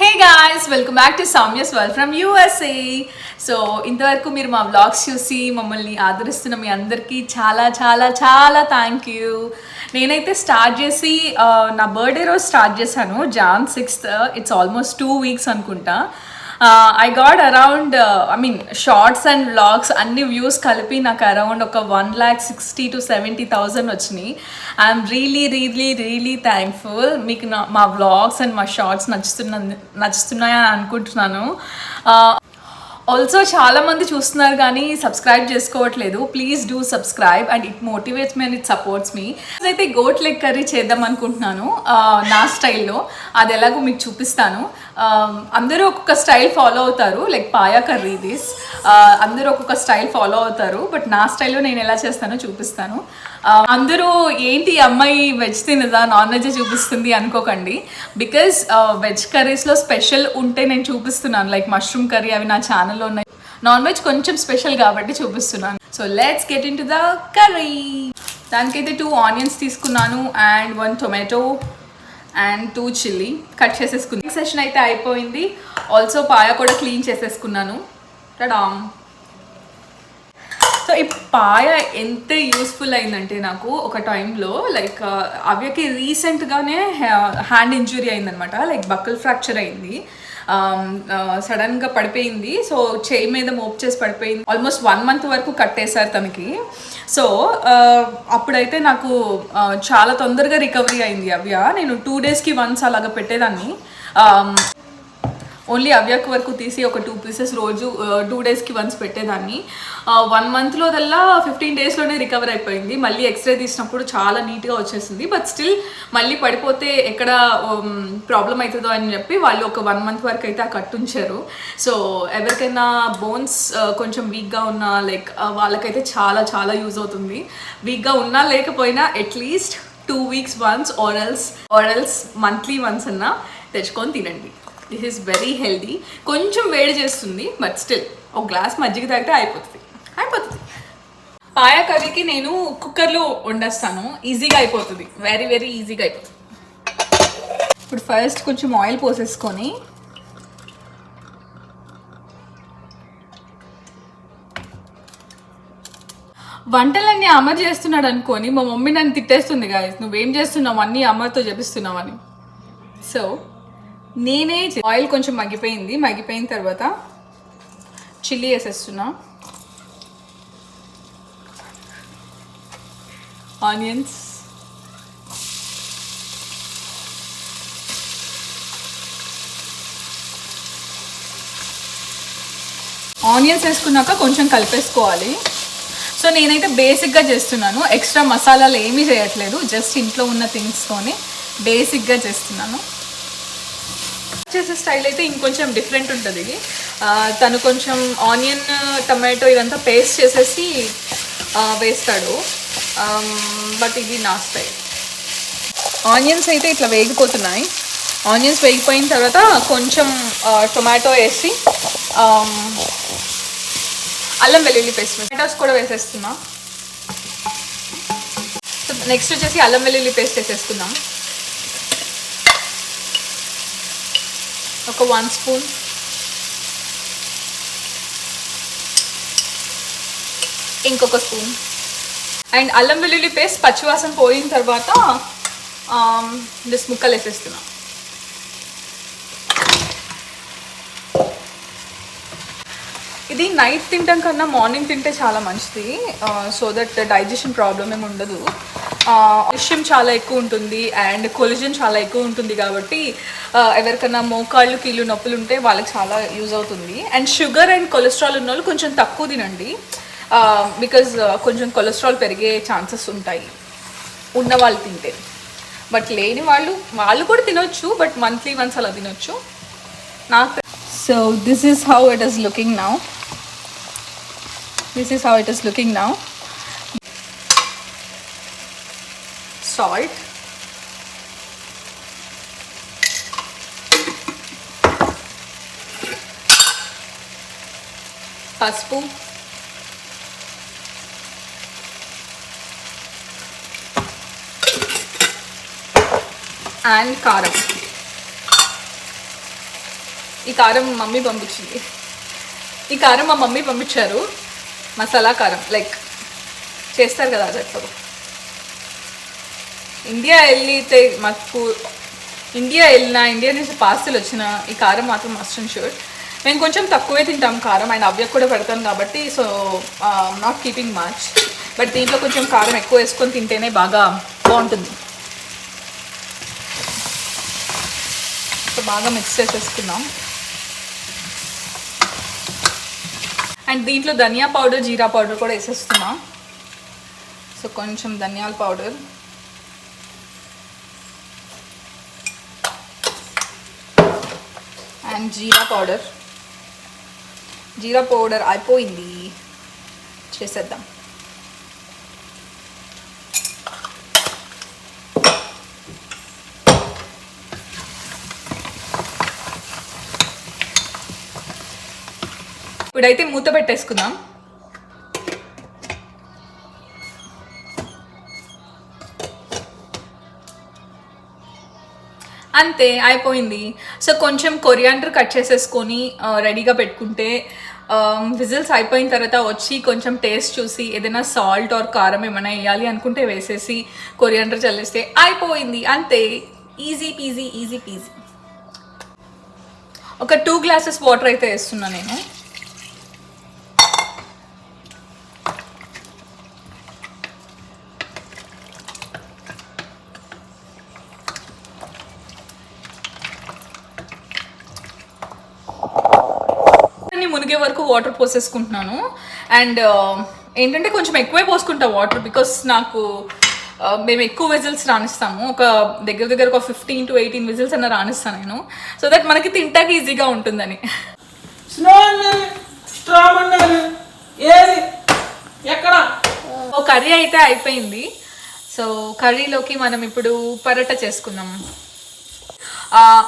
Hey guys, welcome back to Soumya's World from USA. So ఇంతవరకు మీరు మా vlogs చూసి మమ్మల్ని ఆదరిస్తున్న మీ అందరికీ చాలా చాలా చాలా థ్యాంక్ యూ. నేనైతే స్టార్ట్ చేసి నా బర్త్డే రోజు స్టార్ట్ చేశాను Jan 6th. It's almost 2 weeks అనుకుంటా. I got around shorts and vlogs అన్ని వ్యూస్ కలిపి నాకు అరౌండ్ ఒక 1,60,000 to 70,000 వచ్చినాయి. I'm really thankful. మీకు మా వ్లాగ్స్ అండ్ మా షార్ట్స్ నచ్చుతున్నాయని అనుకుంటున్నాను. ఆల్సో చాలామంది చూస్తున్నారు కానీ సబ్స్క్రైబ్ చేసుకోవట్లేదు. Please do subscribe and it motivates me and it supports me. అయితే గోట్ లెగ్ కర్రీ చేద్దాం అనుకుంటున్నాను నా స్టైల్లో. అది ఎలాగో మీకు చూపిస్తాను. అందరూ ఒక్కొక్క స్టైల్ ఫాలో అవుతారు, లైక్ పాయా కర్రీ దిస్. అందరూ ఒక్కొక్క స్టైల్ ఫాలో అవుతారు, బట్ నా స్టైల్లో నేను ఎలా చేస్తానో చూపిస్తాను. అందరూ ఏంటి అమ్మాయి వెజ్ తినదా, నాన్ వెజ్ చూపిస్తుంది అనుకోకండి. బికాజ్ వెజ్ కర్రీస్లో స్పెషల్ ఉంటే నేను చూపిస్తున్నాను, లైక్ మష్రూమ్ కర్రీ అవి నా ఛానల్లో ఉన్నాయి. నాన్ వెజ్ కొంచెం స్పెషల్ కాబట్టి చూపిస్తున్నాను. So let's get in to the curry. దానికైతే 2 ఆనియన్స్ తీసుకున్నాను and 1 tomato and 2 chilli cut చేసేసుకున్నాను. సెషన్ అయితే అయిపోయింది. ఆల్సో పాయ కూడా క్లీన్ చేసేసుకున్నాను. టడామ్. సో ఈ పాయ ఎంత యూస్ఫుల్ అయిందంటే నాకు ఒక టైంలో లైక్ అవ్యకి రీసెంట్గానే హ్యాండ్ ఇంజురీ అయిందనమాట. లైక్ బక్కల్ ఫ్రాక్చర్ అయింది. సడన్గా పడిపోయింది. సో చేయి మీద మోప్ చేసి పడిపోయింది. ఆల్మోస్ట్ 1 month వరకు కట్టేశారు తనకి. సో అప్పుడైతే నాకు చాలా తొందరగా రికవరీ అయింది అవ్య. నేను 2 daysకి వన్స్ అలాగ పెట్టేదాన్ని. ఓన్లీ అవ్యక్ వరకు తీసి ఒక 2 pieces రోజు 2 daysకి వన్స్ పెట్టేదాన్ని. 1 monthలో 15 daysలోనే రికవర్ అయిపోయింది. మళ్ళీ ఎక్స్రే తీసినప్పుడు చాలా నీట్గా వచ్చేసింది. బట్ స్టిల్ మళ్ళీ పడిపోతే ఎక్కడ ప్రాబ్లం అవుతుందో అని చెప్పి వాళ్ళు ఒక 1 month వరకు అయితే ఆ కట్టుంచారు. సో ఎవరికైనా బోన్స్ కొంచెం వీక్గా ఉన్నా లైక్ వాళ్ళకైతే చాలా చాలా యూజ్ అవుతుంది. వీక్గా ఉన్నా లేకపోయినా at least 2 weeks once or else monthly once అన్నా తెచ్చుకొని తినండి. This is very healthy. కొంచెం వేడి చేస్తుంది, బట్ స్టిల్ ఒక గ్లాస్ మజ్జిగ తాగితే అయిపోతుంది. పాయా కర్రీకి నేను కుక్కర్లో వండేస్తాను. ఈజీగా అయిపోతుంది, వెరీ ఈజీగా అయిపోతుంది. ఇప్పుడు ఫస్ట్ కొంచెం ఆయిల్ పోసేసుకొని వంటలన్నీ అమ్మ చేస్తున్నాడు అనుకొని మా మమ్మీ నన్ను తిట్టేస్తుంది, గాయస్ నువ్వేం చేస్తున్నావు అన్నీ అమ్మతో చేపిస్తున్నావు అని. సో నేనే ఆయిల్ కొంచెం మగ్గిపోయిన తర్వాత చిల్లీ వేసేస్తున్నా, ఆనియన్స్, వేసుకున్నాక కొంచెం కలిపేసుకోవాలి. సో నేనైతే బేసిక్గా చేస్తున్నాను, ఎక్స్ట్రా మసాలాలు ఏమీ చేయట్లేదు, జస్ట్ ఇంట్లో ఉన్న థింగ్స్తోనే బేసిక్గా చేస్తున్నాను. చేసే స్టైల్ అయితే ఇంకొంచెం డిఫరెంట్ ఉంటుంది. తను కొంచెం ఆనియన్ టమాటో ఇదంతా పేస్ట్ చేసేసి వేస్తాడు, బట్ ఇది నా స్టైల్. ఆనియన్స్ అయితే ఇట్లా వేగిపోతున్నాయి. ఆనియన్స్ వేగిపోయిన తర్వాత కొంచెం టొమాటో వేసి అల్లం వెల్లుల్లి పేస్ట్, టొమాటోస్ కూడా వేసేస్తున్నా. నెక్స్ట్ వచ్చేసి అల్లం వెల్లుల్లి పేస్ట్ వేసేస్తున్నాం. ఒక 1 spoon, ఇంకొక స్పూన్. అండ్ అల్లం వెల్లుల్లి పేస్ట్ పచ్చివాసన పోయిన తర్వాత ముక్కలు వేసేస్తున్నా. ఇది నైట్ తింటాం కన్నా మార్నింగ్ తింటే చాలా మంచిది. సో దట్ డైజెషన్ ప్రాబ్లం ఏమి ఉండదు. కాల్షియం చాలా ఎక్కువ ఉంటుంది అండ్ కొలిజన్ చాలా ఎక్కువ ఉంటుంది కాబట్టి ఎవరికైనా మోకాళ్ళు కీళ్ళు నొప్పులు ఉంటే వాళ్ళకి చాలా యూజ్ అవుతుంది. అండ్ షుగర్ అండ్ కొలెస్ట్రాల్ ఉన్న వాళ్ళు కొంచెం తక్కువ తినండి, బికాజ్ కొంచెం కొలెస్ట్రాల్ పెరిగే ఛాన్సెస్ ఉంటాయి ఉన్నవాళ్ళు తింటే. బట్ లేని వాళ్ళు కూడా తినొచ్చు, బట్ మంత్లీ వన్స్ అలా తినొచ్చు. నాకు so this is how it is looking now. Salt, పసుపు, అండ్ కారం. ఈ కారం మమ్మీ పంపించింది. ఈ కారం మా మమ్మీ పంపించారు, మసాలా కారం లైక్ చేస్తారు కదా అట్లా. ఇండియా నుంచి పార్సల్ వచ్చిన ఈ కారం మాత్రం మస్ట్ అండ్ షూర్. మేము కొంచెం తక్కువే తింటాం కారం, అండ్ అవ్వకు కూడా పెడతాను కాబట్టి, so not keeping much. But దీంట్లో కొంచెం కారం ఎక్కువ వేసుకొని తింటేనే బాగా బాగుంటుంది. సో బాగా మిక్స్ చేసేసుకున్నాం. అండ్ దీంట్లో ధనియా పౌడర్, జీరా పౌడర్ కూడా వేసేస్తున్నాం. సో కొంచెం ధనియాల పౌడర్, అండ్ జీరా పౌడర్ అయిపోయింది, చేసేద్దాం. ఇప్పుడైతే మూత పెట్టేసుకుందాం. అంతే అయిపోయింది. సో కొంచెం కొరియాండర్ కట్ చేసేసుకొని రెడీగా పెట్టుకుంటే విజిల్స్ అయిపోయిన తర్వాత వచ్చి కొంచెం టేస్ట్ చూసి ఏదైనా సాల్ట్ ఆర్ కారం ఏమైనా వేయాలి అనుకుంటే వేసేసి కొరియాండర్ చల్లేస్తే అయిపోయింది. అంతే, ఈజీ పీజీ. ఒక 2 గ్లాసెస్ వాటర్ అయితే వేస్తున్నా నేను. మునిగే వరకు వాటర్ పోసేసుకుంటున్నాను. అండ్ ఏంటంటే కొంచెం ఎక్కువే పోసుకుంటా వాటర్, బికాస్ నాకు మేము ఎక్కువ విజిల్స్ రాణిస్తాము. ఒక దగ్గర ఒక 15 to 18 విజిల్స్ అన్న రాణిస్తాను నేను, సో దట్ మనకి తింటాకి ఈజీగా ఉంటుందని. కర్రీ అయితే అయిపోయింది. సో కర్రీలోకి మనం ఇప్పుడు పరోటా చేసుకుందాం.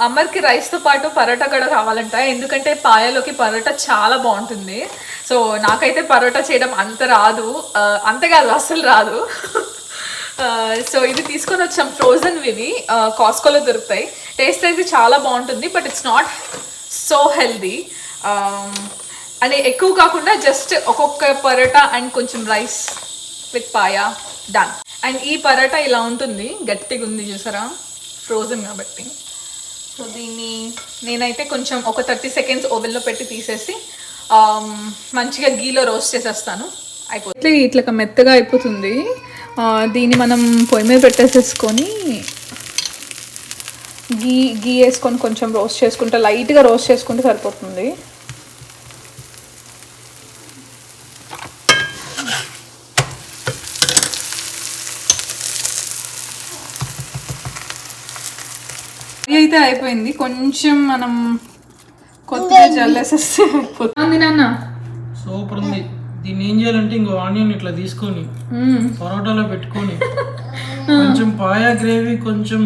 అమ్మర్కి రైస్తో పాటు పరోటా కూడా కావాలంట, ఎందుకంటే పాయలోకి పరోటా చాలా బాగుంటుంది. సో నాకైతే పరోటా చేయడం అంత రాదు, అంతేకాదు అస్సలు రాదు. సో ఇది తీసుకొని వచ్చాం, ఫ్రోజన్ ఇవి కాస్కోలో దొరుకుతాయి. టేస్ట్ అయితే చాలా బాగుంటుంది, but it's not so healthy. అని ఎక్కువ కాకుండా జస్ట్ ఒక్కొక్క పరోటా అండ్ కొంచెం rice with paya done. And ఈ పరోటా ఇలా ఉంటుంది, గట్టిగా ఉంది చూసారా, ఫ్రోజన్ కాబట్టి. సో దీన్ని నేనైతే కొంచెం ఒక 30 seconds ఓవెన్లో పెట్టి తీసేసి మంచిగా గీలో రోస్ట్ చేసేస్తాను. అయిపోతుంది, ఇట్లా మెత్తగా అయిపోతుంది. దీన్ని మనం పొయ్యి మీద పెట్టేసేసుకొని గీ వేసుకొని కొంచెం రోస్ట్ చేసుకుంటే, లైట్గా రోస్ట్ చేసుకుంటే సరిపోతుంది. అయితే అయిపోయింది, కొంచెం మనం కొత్తిమీర జల్లేసేస్తే అయిపోతుంది. నాన్న సూపర్ ఉంది. దీన్ని ఏం చేయాలంటే ఇంకో ఆనియన్ ఇట్లా తీసుకొని పరోటాలో పెట్టుకొని కొంచెం పాయా గ్రేవీ కొంచెం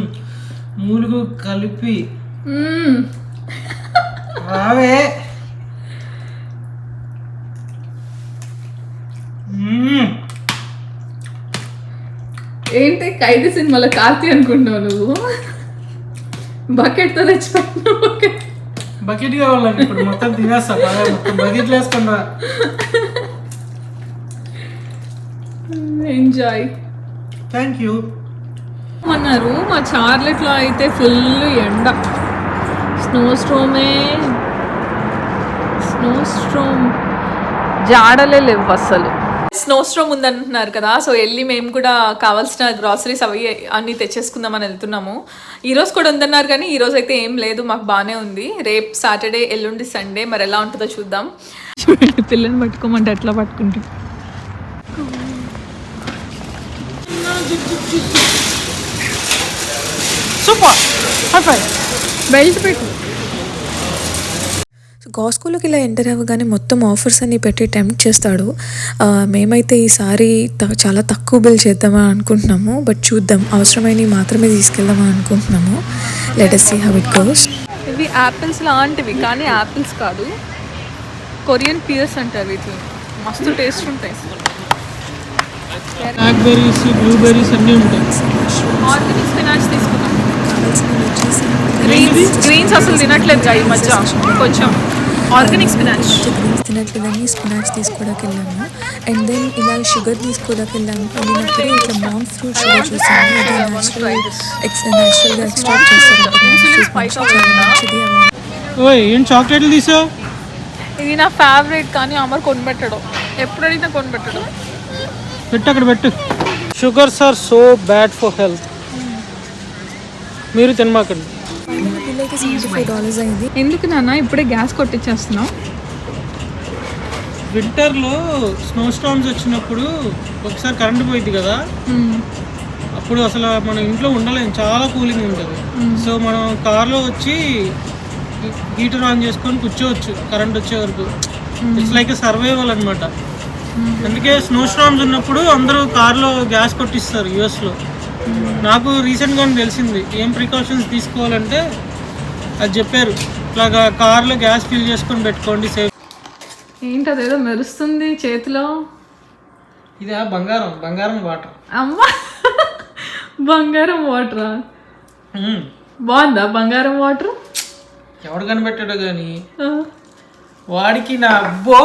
మూలుగు కలిపి రావే. ఏంటి ఖైదీ సినిమాలో కార్తీ అనుకుంటున్నావు నువ్వు? బకెట్తో తెచ్చిపెట్టిన బకెట్ కావాలండి, ఇప్పుడు మొత్తం తినేస్తా, మొత్తం బకెట్లు వేసుకుంటా. ఎంజాయ్. థ్యాంక్ యూ అన్నారు. మా చార్లెట్లో అయితే ఫుల్ ఎండ, స్నో స్ట్రోమ్ జాడలే లేవు అసలు. స్నో స్ట్రోమ్ ఉందంటున్నారు కదా, సో వెళ్ళి మేము కూడా కావాల్సిన గ్రాసరీస్ అవి అన్నీ తెచ్చేసుకుందామని వెళ్తున్నాము. ఈరోజు కూడా ఉందన్నారు కానీ ఈరోజు అయితే ఏం లేదు, మాకు బాగానే ఉంది. రేపు సాటర్డే, ఎల్లుండి సండే, మరి ఎలా ఉంటుందో చూద్దాం. చూడండి పిల్లని పట్టుకోమంటే ఎట్లా పట్టుకుంటాం. సూపర్, బెల్ట్ పెట్టు. కాస్కోలోకి ఇలా ఎంటర్ అవ్వగానే మొత్తం ఆఫర్స్ అన్ని పెట్టి టెంప్ట్ చేస్తాడు. మేమైతే ఈసారి చాలా తక్కువ బిల్ చేద్దామని అనుకుంటున్నాము, బట్ చూద్దాం, అవసరమైనవి మాత్రమే తీసుకెళ్దామని అనుకుంటున్నాము. Let us see how it goes. ఇవి యాపిల్స్ లాంటివి కానీ యాపిల్స్ కాదు, కొరియన్ పియర్స్ అంటారు వీటిని. మస్తు టేస్ట్ ఉంటాయి. బ్లాక్ బెర్రీస్, బ్లూబెర్రీస్ అన్నీ ఉంటాయి. ఆర్గానిక్ స్పినాచ్ తీసుకున్నాం. కావాల్సిన వెజ్జీస్ గ్రీన్స్ అసలు తినట్లేదు ఈ మధ్య, కొంచెం ఆర్గానిక్ స్పినాచ్. గ్రీన్స్ తినట్లేదని స్పినాచ్ తీసుకోవడానికి వెళ్ళాము. అండ్ దెన్ ఇలా షుగర్ తీసుకోవడానికి వెళ్ళినప్పుడు ఇట్లా మాంక్ ఫ్రూట్ షుగర్ చూసాము. ఇది న్యాచురల్గా ఎక్స్ట్రాక్ట్ చేస్తారు. ఓయ్ ఏం చాక్లెట్లు తీసావు? ఇది నా ఫేవరెట్, కానీ అమర్ కొనిపెట్టడం, ఎప్పుడు అడిగినా కొనిపెట్టడం. పెట్టు అక్కడ పెట్టు. Sugars are so bad for health, మీరు తినమాకండి. పిల్లలకి $75 అయింది. ఎందుకు నాన్న ఇప్పుడే గ్యాస్ కొట్టించేస్తున్నావు? వింటర్లో స్నో స్టార్మ్స్ వచ్చినప్పుడు ఒకసారి కరెంట్ పోయింది కదా, అప్పుడు అసలు మన ఇంట్లో ఉండలేము, చాలా కూలింగ్ ఉంటుంది. సో మనం కార్లో వచ్చి హీటర్ ఆన్ చేసుకొని కూర్చోవచ్చు కరెంట్ వచ్చే వరకు. ఇట్స్ లైక్ సర్వైవల్ అనమాట. అందుకే స్నో స్టార్మ్స్ ఉన్నప్పుడు అందరూ కార్లో గ్యాస్ కొట్టిస్తారు యూఎస్లో. నాకు రీసెంట్గానే తెలిసింది ఏం ప్రికాషన్స్ తీసుకోవాలంటే అది చెప్పారు, ఇట్లాగా కార్లో గ్యాస్ ఫిల్ చేసుకొని పెట్టుకోండి సేఫ్. ఏంటి అదేదో మెరుస్తుంది చేతిలో? ఇది బంగారం వాటర్. అమ్మా, బంగారం వాటరా? బాగుందా బంగారం వాటర్? ఎవడు కనిపెట్టాడు కానీ వాడికి నా అబ్బో.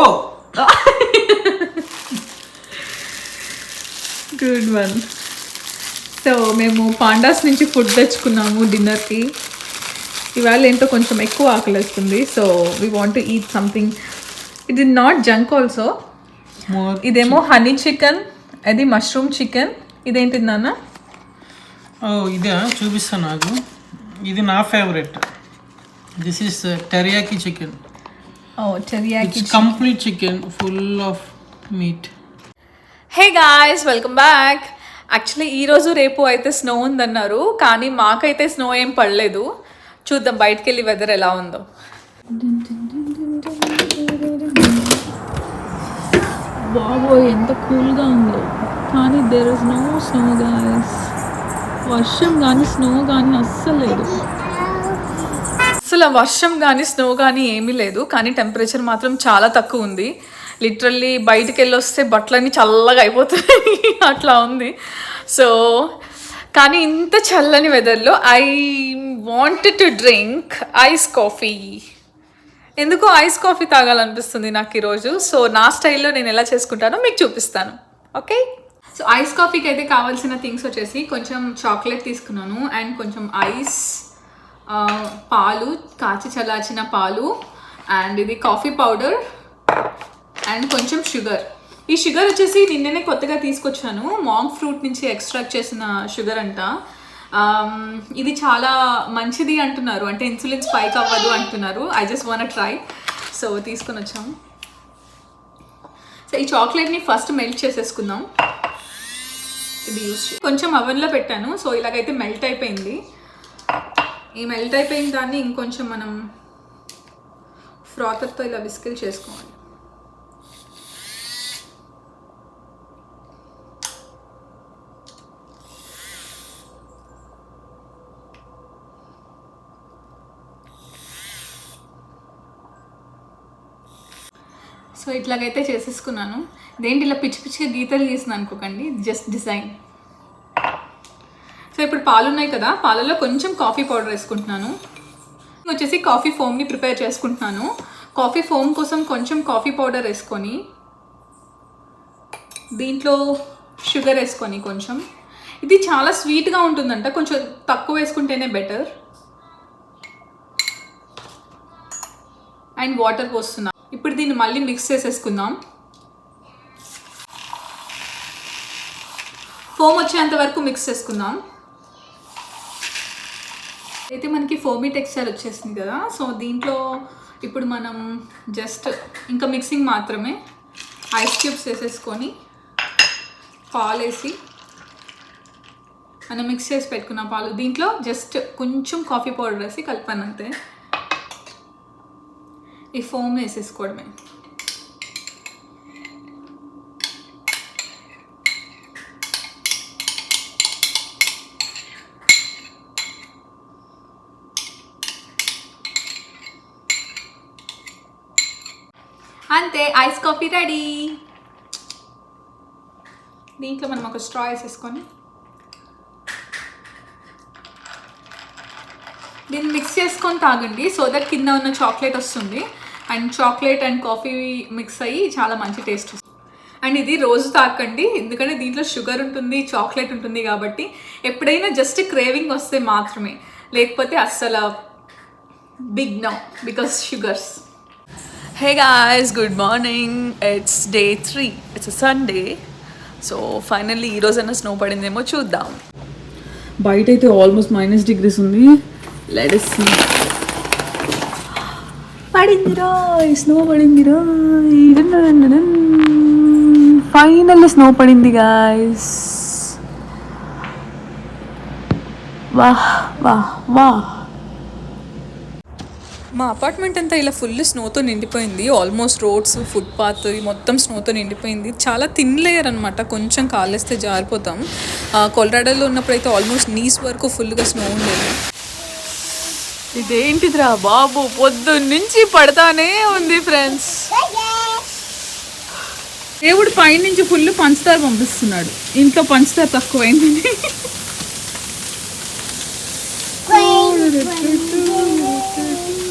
Good one. సో మేము పాండాస్ నుంచి ఫుడ్ తెచ్చుకున్నాము డిన్నర్కి. ఇవాళ ఏంటో కొంచెం ఎక్కువ ఆకలిస్తుంది. So we want to eat something. It is not junk also. ఇదేమో హనీ చికెన్, అది మష్రూమ్ చికెన్. ఇదేంటిది నాన్న? ఇదే చూపిస్తాను నాకు. ఇది నా favourite. This is teriyaki chicken. Teriyaki complete chicken full of meat. Hey guys, welcome back. Actually ఈరోజు రేపు అయితే స్నో ఉందన్నారు, కానీ మాకైతే స్నో ఏం పడలేదు. చూద్దాం బయటకు వెళ్ళి వెదర్ ఎలా ఉందో. బాబోయ్ ఎంత కూల్గా ఉందో, కానీ there is no snow guys. వర్షం కానీ స్నో కానీ అస్సలు లేదు. అసలు వర్షం కానీ స్నో కానీ ఏమీ లేదు, కానీ టెంపరేచర్ మాత్రం చాలా తక్కువ ఉంది. లిటరల్లీ బయటికి వెళ్ళి వస్తే బట్టలన్నీ చల్లగా అయిపోతాయి అట్లా ఉంది. సో కానీ ఇంత చల్లని వెదర్లో I wanted to drink ice coffee. ఎందుకో ఐస్ కాఫీ తాగాలనిపిస్తుంది నాకు ఈరోజు. సో నా స్టైల్లో నేను ఎలా చేసుకుంటానో మీకు చూపిస్తాను. ఓకే, సో ఐస్ కాఫీకి అయితే కావాల్సిన థింగ్స్ వచ్చేసి కొంచెం చాక్లెట్ తీసుకున్నాను, అండ్ కొంచెం ఐస్, పాలు, కాచి చల్లార్చిన పాలు, అండ్ ఇది కాఫీ పౌడర్, అండ్ కొంచెం షుగర్. ఈ షుగర్ వచ్చేసి నిన్ననే కొత్తగా తీసుకొచ్చాను, మాంక్ ఫ్రూట్ నుంచి ఎక్స్ట్రాక్ట్ చేసిన షుగర్ అంట. ఇది చాలా మంచిది అంటున్నారు, అంటే ఇన్సులిన్ స్పైక్ అవ్వదు అంటున్నారు. I just want try. So తీసుకొని వచ్చాము. సో ఈ చాక్లెట్ని ఫస్ట్ మెల్ట్ చేసేసుకుందాం. ఇది యూస్ కొంచెం అవెన్లో పెట్టాను. సో ఇలాగైతే మెల్ట్ అయిపోయింది. ఈ మెల్ట్ అయిపోయిన దాన్ని ఇంకొంచెం మనం ఫ్రాతర్తో ఇలా విస్కిల్ చేసుకోవాలి. సో ఇట్లాగైతే చేసేసుకున్నాను. ఇదేంటి ఇలా పిచ్చి పిచ్చిగా గీతలు గీసిన అనుకోకండి, జస్ట్ డిజైన్. సో ఇప్పుడు పాలు ఉన్నాయి కదా, పాలలో కొంచెం కాఫీ పౌడర్ వేసుకుంటున్నాను. వచ్చేసి కాఫీ ఫోమ్ని ప్రిపేర్ చేసుకుంటున్నాను. కాఫీ ఫోమ్ కోసం కొంచెం కాఫీ పౌడర్ వేసుకొని దీంట్లో షుగర్ వేసుకొని కొంచెం, ఇది చాలా స్వీట్గా ఉంటుందంట, కొంచెం తక్కువ వేసుకుంటేనే బెటర్. And water పోస్తున్నా. ఇప్పుడు దీన్ని మళ్ళీ మిక్స్ చేసేసుకుందాం. ఫోమ్ వచ్చేంత వరకు మిక్స్ చేసుకుందాం. అయితే మనకి ఫోమీ టెక్స్చర్ వచ్చేసింది కదా. సో దీంట్లో ఇప్పుడు మనం జస్ట్ ఇంకా మిక్సింగ్ మాత్రమే. ఐస్ క్యూబ్స్ వేసేసుకొని పాలు వేసి మనం మిక్స్ చేసి పెట్టుకున్న పాలు దీంట్లో జస్ట్ కొంచెం కాఫీ పౌడర్ వేసి కలిపానంతే. ఈ ఫోమ్ వేసేసుకోవడమే. అంతే, ఐస్ కాఫీ రెడీ. దీంట్లో మనం ఒక స్ట్రా వేసేసుకొని చేసుకొని తాగండి సో దట్ కింద ఉన్న చాక్లెట్ వస్తుంది and chocolate and coffee mix అయ్యి చాలా మంచి టేస్ట్ వస్తుంది. అండ్ ఇది రోజు తాకండి ఎందుకంటే దీంట్లో షుగర్ ఉంటుంది, చాక్లెట్ ఉంటుంది కాబట్టి ఎప్పుడైనా జస్ట్ క్రేవింగ్ వస్తే మాత్రమే, లేకపోతే అస్సలు big no because sugars. Hey guys, good morning. It's day 3, it's Sunday. So finally ఈరోజైనా స్నో పడిందేమో చూద్దాం. బయట అయితే ఆల్మోస్ట్ -డిగ్రీస్ ఉంది. Let us see. పడిందిరా, స్నో పడిందిరా. ఫైనల్లీ స్నో పడింది గాయస్. వాహ్ వాహ్ వాహ్. మా అపార్ట్మెంట్ అంతా ఇలా ఫుల్ స్నోతో నిండిపోయింది. ఆల్మోస్ట్ రోడ్స్, ఫుట్పాత్ మొత్తం స్నోతో నిండిపోయింది. చాలా థిన్ లేయర్ అనమాట, కొంచెం కాలేస్తే జారిపోతాం. కొలరాడోలో ఉన్నప్పుడు అయితే ఆల్మోస్ట్ నీస్ వరకు ఫుల్గా స్నో ఉండేది. ఇదేంటిదిరా బాబు, పొద్దున్నుంచి పడతానే ఉంది ఫ్రెండ్స్. దేవుడు పైనుంచి ఫుల్ పంచదార పంపిస్తున్నాడు, ఇంట్లో పంచదార తక్కువైంది.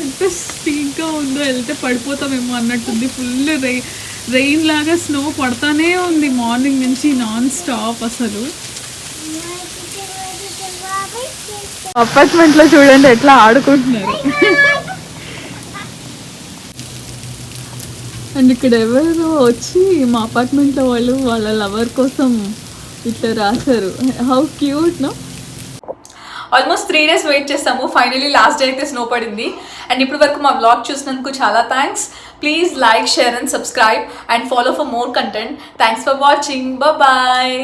ఎంత స్పీడ్గా ఉందో, వెళ్తే పడిపోతామేమో అన్నట్టుంది. ఫుల్ రెయిన్ లాగా స్నో పడతానే ఉంది మార్నింగ్ నుంచి నాన్ స్టాప్. అసలు అపార్ట్మెంట్లో చూడండి ఎట్లా ఆడుకుంటున్నారు. అండ్ ఇక్కడ ఎవరు వచ్చి మా అపార్ట్మెంట్లో వాళ్ళు వాళ్ళ లవర్ కోసం ఇట్లా రాశారు. How cute no. Almost 3 days wait చేస్తాము. ఫైనలీ లాస్ట్ డే అయితే స్నో పడింది. అండ్ ఇప్పటి వరకు మా వ్లాగ్ చూసినందుకు చాలా thanks. Please like, share and subscribe and follow for more content. Thanks for watching. Bye.